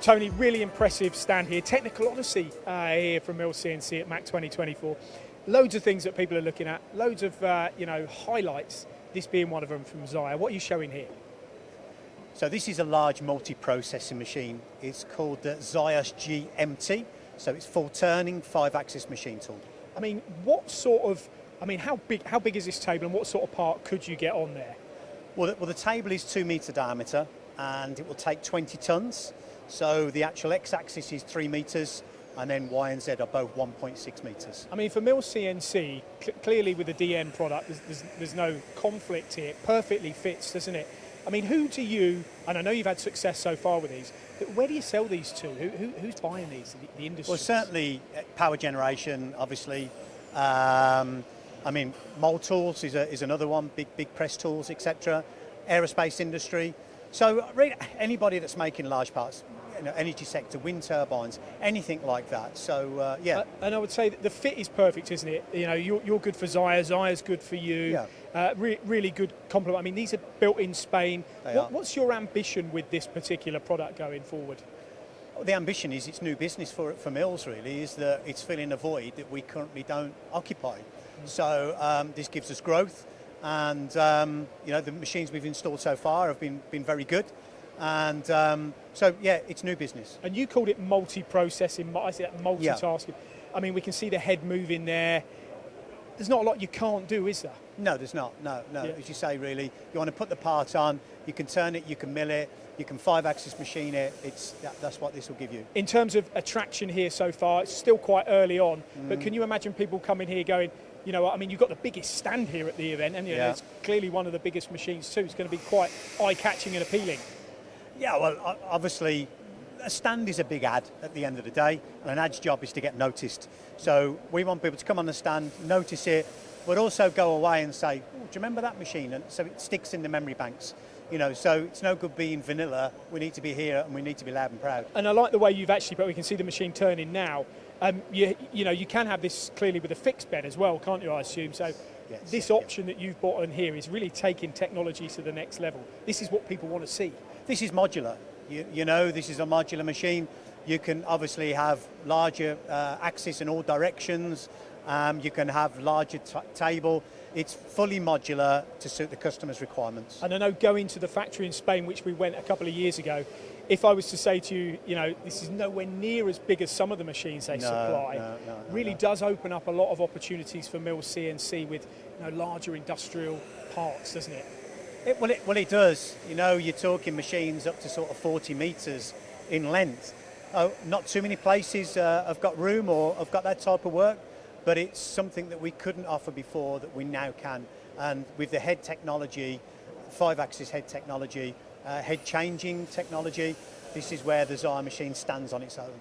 Tony, really impressive stand here. Technical Odyssey here from Mills CNC at MACH 2024. Loads of things that people are looking at, loads of highlights, this being one of them from Zayer. What are you showing here? So this is a large multi-processing machine. It's called the XIOS GMT. So it's full turning, 5-axis machine tool. I mean, how big is this table and what sort of part could you get on there? Well, the table is 2 metre diameter and it will take 20 tonnes. So the actual x-axis is 3 metres and then Y and Z are both 1.6 metres. I mean, for Mills CNC, clearly with the DM product, there's no conflict here. It perfectly fits, doesn't it? I mean, who do you, and I know you've had success so far with these, but where do you sell these to? Who's buying these, the industry? Well, certainly power generation, obviously. I mean, mold tools is another one, big press tools, etc. Aerospace industry. So really anybody that's making large parts, energy sector, wind turbines, anything like that. So yeah. And I would say that the fit is perfect, isn't it? You know, you're good for Zayer, Zayer's good for you. Yeah. Really good compliment. I mean, these are built in Spain. They are. What's your ambition with this particular product going forward? Well, the ambition is it's new business for Mills, really, is that it's filling a void that we currently don't occupy. So this gives us growth, and the machines we've installed so far have been very good, and so yeah, it's new business. And you called it multi-processing. I see that multitasking. Yeah. I mean, we can see the head moving there. There's not a lot you can't do, is there? No, there's not. No. Yeah. As you say, really, you want to put the part on, you can turn it, you can mill it, you can 5-axis machine it. That's what this will give you. In terms of attraction here so far, it's still quite early on, but can you imagine people coming here going, you know, I mean, you've got the biggest stand here at the event, and it's clearly one of the biggest machines too. It's going to be quite eye-catching and appealing. Yeah, well, obviously, a stand is a big ad at the end of the day, and an ad's job is to get noticed. So we want people to come on the stand, notice it, but also go away and say, oh, do you remember that machine? And so it sticks in the memory banks. You know, so it's no good being vanilla. We need to be here, and we need to be loud and proud. And I like the way you've actually, but we can see the machine turning now. You can have this clearly with a fixed bed as well, can't you, I assume? So yes, this option that you've brought on here is really taking technology to the next level. This is what people want to see. This is modular. You know, this is a modular machine. You can obviously have larger axis in all directions. You can have larger table. It's fully modular to suit the customer's requirements. And I know going to the factory in Spain, which we went a couple of years ago, if I was to say to you, you know, this is nowhere near as big as some of the machines they supply, really does open up a lot of opportunities for Mills CNC with larger industrial parts, doesn't it? Well, it does. You know, you're talking machines up to sort of 40 metres in length. Not too many places have got room or have got that type of work, but it's something that we couldn't offer before that we now can. And with the head technology, 5-axis head technology, head changing technology, this is where the Zayer machine stands on its own.